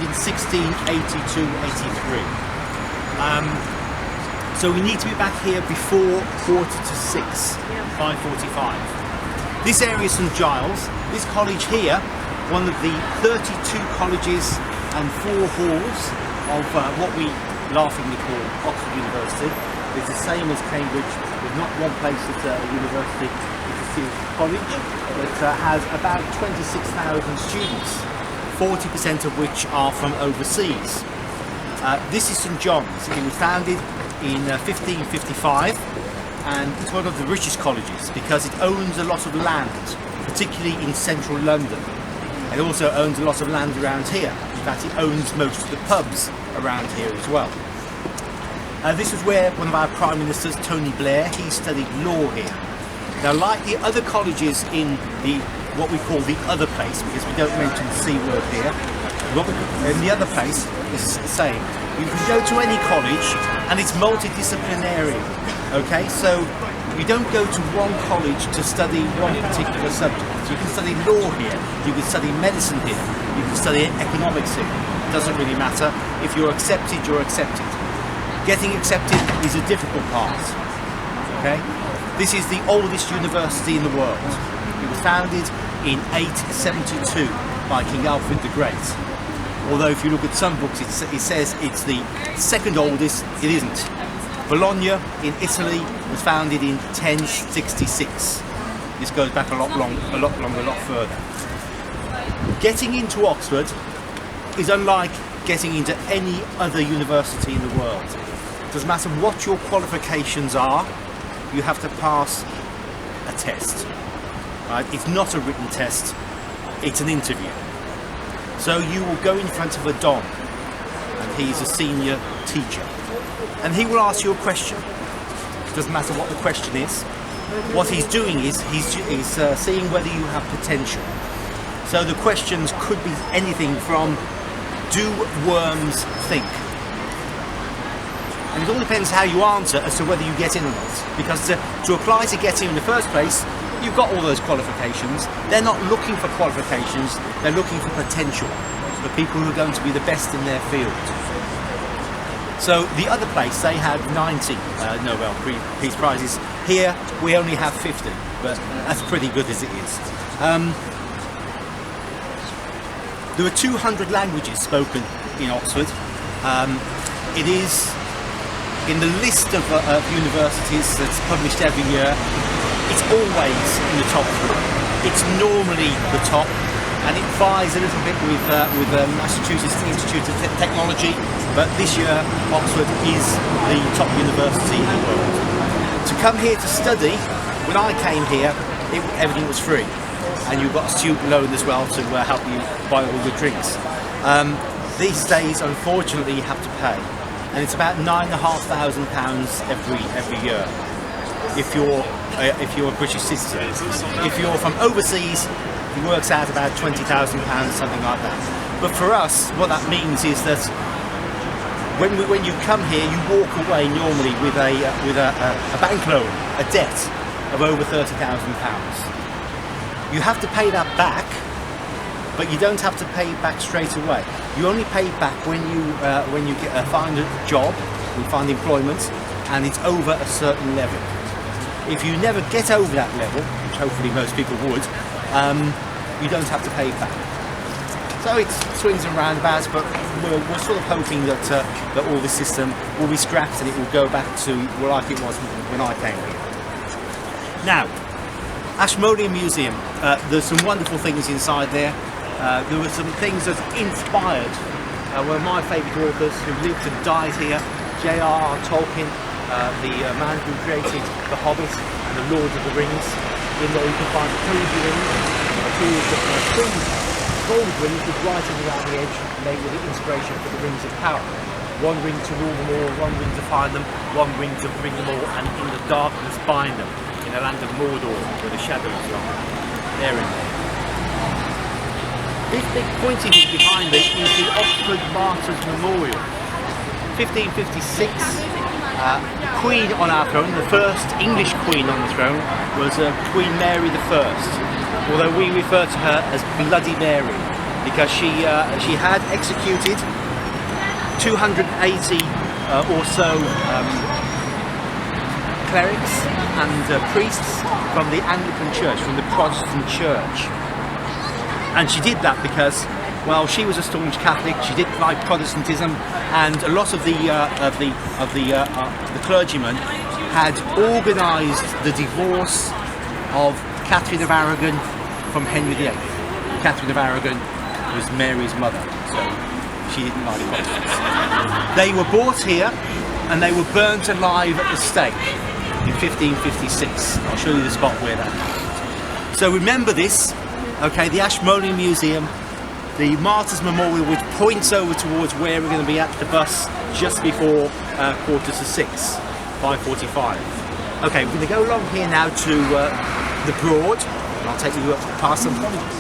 in 1682-83. So we need to be back here before 5:45. 5:45. This area is St Giles. This college here, one of the 32 colleges and 4 halls of what we laughingly call Oxford University. It's the same as Cambridge. There's not one place that's a university, it's a serious college that has about 26,000 students, 40% of which are from overseas. This is St John's. It was founded in 1555 and it's one of the richest colleges because it owns a lot of land, particularly in central London. It also owns a lot of land around here. In fact, it owns most of the pubs around here as well. This is where one of our Prime Ministers, Tony Blair, he studied law here. Now, like the other colleges in what we call the other place, because we don't mention the C word here, in the other place, it's the same. You can go to any college and it's multidisciplinary, okay? So you don't go to one college to study one particular subject. You can study law here, you can study medicine here, you can study economics here. It doesn't really matter. If you're accepted, you're accepted. Getting accepted is a difficult part, okay? This is the oldest university in the world. It was founded in 872 by King Alfred the Great. Although if you look at some books, it says it's the second oldest, it isn't. Bologna in Italy was founded in 1066. This goes back a lot longer, a lot further. Getting into Oxford is unlike getting into any other university in the world. It doesn't matter what your qualifications are, you have to pass a test. Right? It's not a written test, it's an interview. So you will go in front of a Don, and he's a senior teacher, and he will ask you a question. It doesn't matter what the question is. What he's doing is he's seeing whether you have potential. So the questions could be anything from, do worms think? And it all depends how you answer as to whether you get in or not. Because to apply to get in the first place, you've got all those qualifications. They're not looking for qualifications, they're looking for potential, for people who are going to be the best in their field. So the other place, they had 90 Nobel Peace Prizes. Here we only have 50, but that's pretty good as it is. There are 200 languages spoken in Oxford. It is in the list of universities that's published every year. It's always in the top 3. It's normally the top, and it vies a little bit with Massachusetts Institute of Technology, but this year Oxford is the top university in the world. To come here to study, when I came here, everything was free, and you got a student loan as well to help you buy all your drinks. These days, unfortunately, you have to pay, and it's about £9,500 every year. If you're a British citizen. If you're from overseas, it works out about £20,000, something like that. But for us, what that means is that when you come here, you walk away normally with a bank loan, a debt of over £30,000. You have to pay that back, but you don't have to pay it back straight away. You only pay it back when you find a job, you find employment, and it's over a certain level. If you never get over that level, which hopefully most people would, you don't have to pay it back. So it swings and roundabouts, but we're sort of hoping that all this system will be scrapped and it will go back to like it was when I came here. Now, Ashmolean Museum, there's some wonderful things inside there. There were some things that inspired one of my favourite authors who lived and died here, J.R.R. Tolkien, the man who created The Hobbit and The Lord of the Rings. In there you can find a cozy ring, a gold rings with writing around the edge, made with the inspiration for the rings of power. One ring to rule them all, one ring to find them, one ring to bring them all, and in the darkness bind them, in the land of Mordor, where the shadows are. They're in there. This big pointy thing behind me is the Oxford Martyrs Memorial. 1556. Queen on our throne, the first English queen on the throne, was Queen Mary I, although we refer to her as Bloody Mary. because she had executed 280 or so clerics and priests from the Anglican Church, from the Protestant Church. And she did that because, well, she was a staunch Catholic. She didn't like Protestantism, and a lot of the clergymen had organised the divorce of Catherine of Aragon from Henry VIII. Catherine of Aragon was Mary's mother, so she didn't like Protestants. They were brought here and they were burnt alive at the stake in 1556. I'll show you the spot where that happened. So remember this, okay, the Ashmolean Museum, the Martyrs Memorial, which points over towards where we're going to be at the bus just before 5:45. 5:45. Okay, we're going to go along here now to the Broad, and I'll take you past some colleges.